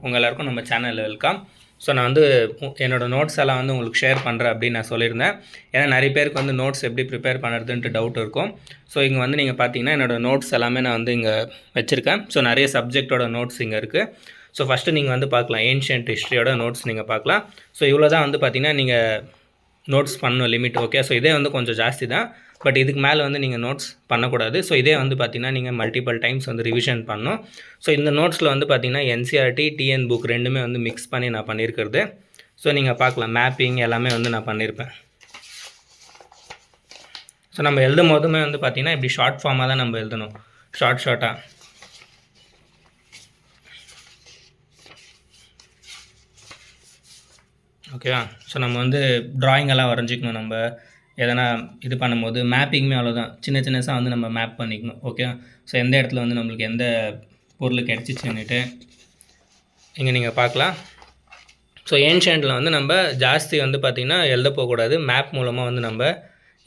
உங்கள் எல்லாருக்கும் நம்ம சேனலில் வெல்கம். ஸோ நான் வந்து என்னோடய நோட்ஸ் எல்லாம் வந்து உங்களுக்கு ஷேர் பண்ணுறேன் அப்படின்னு நான் சொல்லியிருந்தேன். ஏன்னா நிறைய பேருக்கு வந்து நோட்ஸ் எப்படி ப்ரிப்பேர் பண்ணுறதுன்ட்டு டவுட் இருக்கும். ஸோ இங்கே வந்து நீங்கள் பார்த்தீங்கன்னா என்னோடய நோட்ஸ் எல்லாமே நான் வந்து இங்கே வச்சுருக்கேன். ஸோ நிறைய சப்ஜெக்டோட நோட்ஸ் இங்கே இருக்குது. ஸோ ஃபஸ்ட்டு நீங்கள் வந்து பார்க்கலாம், ஏன்ஷியன்ட் ஹிஸ்ட்ரியோட நோட்ஸ் நீங்கள் பார்க்கலாம். ஸோ இவ்வளோ தான் வந்து பார்த்தீங்கன்னா நீங்கள் நோட்ஸ் பண்ணணும் லிமிட். ஓகே, ஸோ இதே வந்து கொஞ்சம் ஜாஸ்தி தான், பட் இதுக்கு மேலே வந்து நீங்கள் நோட்ஸ் பண்ணக்கூடாது. ஸோ இதே வந்து பார்த்திங்கன்னா நீங்கள் மல்டிபிள் டைம்ஸ் வந்து ரிவிஷன் பண்ணணும். ஸோ இந்த நோட்ஸில் வந்து பார்த்திங்கன்னா என்சிஆர்டி டிஎன் புக் ரெண்டுமே வந்து மிக்ஸ் பண்ணி நான் பண்ணியிருக்கிறது. ஸோ நீங்கள் பார்க்கலாம், மேப்பிங் எல்லாமே வந்து நான் பண்ணியிருப்பேன். ஸோ நம்ம எழுதும் போதுமே வந்து பார்த்திங்கன்னா இப்படி ஷார்ட் ஃபார்மாக தான் நம்ம எழுதணும், ஷார்ட்டாக. ஓகேவா? ஸோ நம்ம வந்து ட்ராயிங்கெல்லாம் வரைஞ்சிக்கணும். நம்ம எதனா இது பண்ணும்போது மேப்பிங்குமே அவ்வளோதான், சின்னசாக வந்து நம்ம மேப் பண்ணிக்கணும். ஓகேவா? ஸோ எந்த இடத்துல வந்து நம்மளுக்கு எந்த பொருள் கிடச்சிச்சுன்னுட்டு இங்கே நீங்கள் பார்க்கலாம். ஸோ ஏன்ஷியன்ட்டில் வந்து நம்ம ஜாஸ்தி வந்து பார்த்திங்கன்னா எழுத போகக்கூடாது, மேப் மூலமாக வந்து நம்ம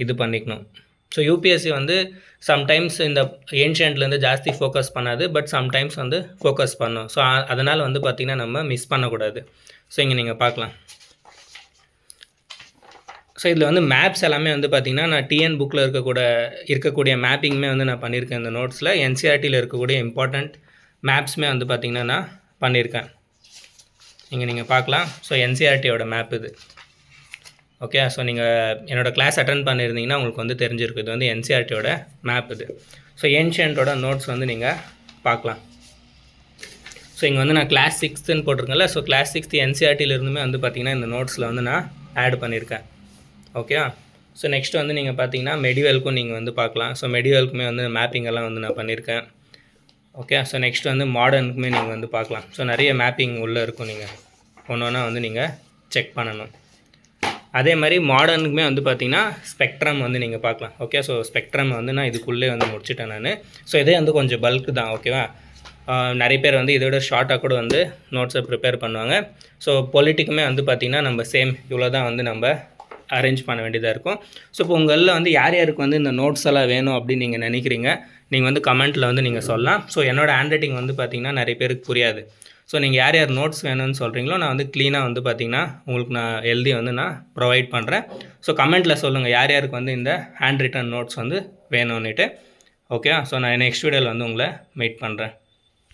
இது பண்ணிக்கணும். ஸோ யூபிஎஸ்சி வந்து சம்டைம்ஸ் இந்த ஏன்ஷியன்ட்லேருந்து ஜாஸ்தி ஃபோக்கஸ் பண்ணாது, பட் சம்டைம்ஸ் வந்து ஃபோக்கஸ் பண்ணும். ஸோ அதனால் வந்து பார்த்திங்கன்னா நம்ம மிஸ் பண்ணக்கூடாது. ஸோ இங்கே நீங்கள் பார்க்கலாம். ஸோ இதில் வந்து மேப்ஸ் எல்லாமே வந்து பார்த்திங்கன்னா நான் டிஎன் புக்கில் இருக்கக்கூடிய மேப்பிங்குமே வந்து நான் பண்ணியிருக்கேன். இந்த நோட்ஸில் என்சிஆர்டியில் இருக்கக்கூடிய இம்பார்ட்டண்ட் மேப்ஸுமே வந்து பார்த்திங்கன்னா நான் பண்ணியிருக்கேன். இங்கே நீங்கள் பார்க்கலாம். ஸோ என்சிஆர்டியோட மேப் இது. ஓகே, ஸோ நீங்கள் என்னோடய கிளாஸ் அட்டன் பண்ணியிருந்தீங்கன்னா உங்களுக்கு வந்து தெரிஞ்சிருக்கு, இது வந்து என்சிஆர்டியோட மேப் இது. ஸோ ஏன்ஷியன்ட்டோட நோட்ஸ் வந்து நீங்கள் பார்க்கலாம். ஸோ இங்கே வந்து நான் கிளாஸ் 6ன்னு போட்டிருக்கேன்ல, ஸோ கிளாஸ் 6 என்சிஆர்டியிலிருந்துமே வந்து பார்த்திங்கன்னா இந்த நோட்ஸில் வந்து நான் ஆட் பண்ணியிருக்கேன். ஓகே, ஸோ நெக்ஸ்ட் வந்து நீங்கள் பார்த்தீங்கன்னா மெடிவலுக்கும் நீங்கள் வந்து பார்க்கலாம். ஸோ மெடிவலுக்குமே வந்து மேப்பிங் எல்லாம் வந்து நான் பண்ணியிருக்கேன். ஓகே, ஸோ நெக்ஸ்ட் வந்து மாடர்னுக்குமே நீங்கள் வந்து பார்க்கலாம். ஸோ நிறைய மேப்பிங் உள்ளே இருக்கும், நீங்கள் ஒன்று ஒன்றா வந்து நீங்கள் செக் பண்ணணும். அதே மாதிரி மாடர்னுக்குமே வந்து பார்த்திங்கன்னா ஸ்பெக்ட்ரம் வந்து நீங்கள் பார்க்கலாம். ஓகே, ஸோ ஸ்பெக்ட்ரம் வந்து நான் இதுக்குள்ளே வந்து முடிச்சிட்டேன் நான். ஸோ இதே வந்து கொஞ்சம் பல்க்கு தான். ஓகேவா? நிறைய பேர் வந்து இதோட ஷார்ட்டாக கூட வந்து நோட்ஸை ப்ரிப்பேர் பண்ணுவாங்க. ஸோ பொலிட்டிக்குமே வந்து பார்த்திங்கன்னா நம்ம சேம் இவ்வளோ தான் வந்து நம்ம அரேஞ்ச் பண்ண வேண்டியதாக இருக்கும். ஸோ இப்போ உங்களில் வந்து யார் யாருக்கு வந்து இந்த நோட்ஸ் எல்லாம் வேணும் அப்படின்னு நீங்கள் நினைக்கிறீங்க, நீங்கள் வந்து கமெண்ட்டில் வந்து நீங்கள் சொல்லலாம். ஸோ என்னோடய ஹேண்ட் ரைட்டிங் வந்து பார்த்திங்கன்னா நிறைய பேருக்கு புரியாது. ஸோ நீங்கள் யார் யார் நோட்ஸ் வேணும்னு சொல்கிறீங்களோ நான் வந்து க்ளீனாக வந்து பார்த்திங்கன்னா உங்களுக்கு நான் எழுதி வந்து நான் ப்ரொவைட் பண்ணுறேன். ஸோ கமெண்ட்டில் சொல்லுங்கள் யார் யாருக்கு வந்து இந்த ஹேண்ட் ரிட்டன் நோட்ஸ் வந்து வேணும்னுட்டு. ஓகே, ஸோ நான் நெக்ஸ்ட் வீடியோவில் வந்து உங்களை மீட் பண்ணுறேன்.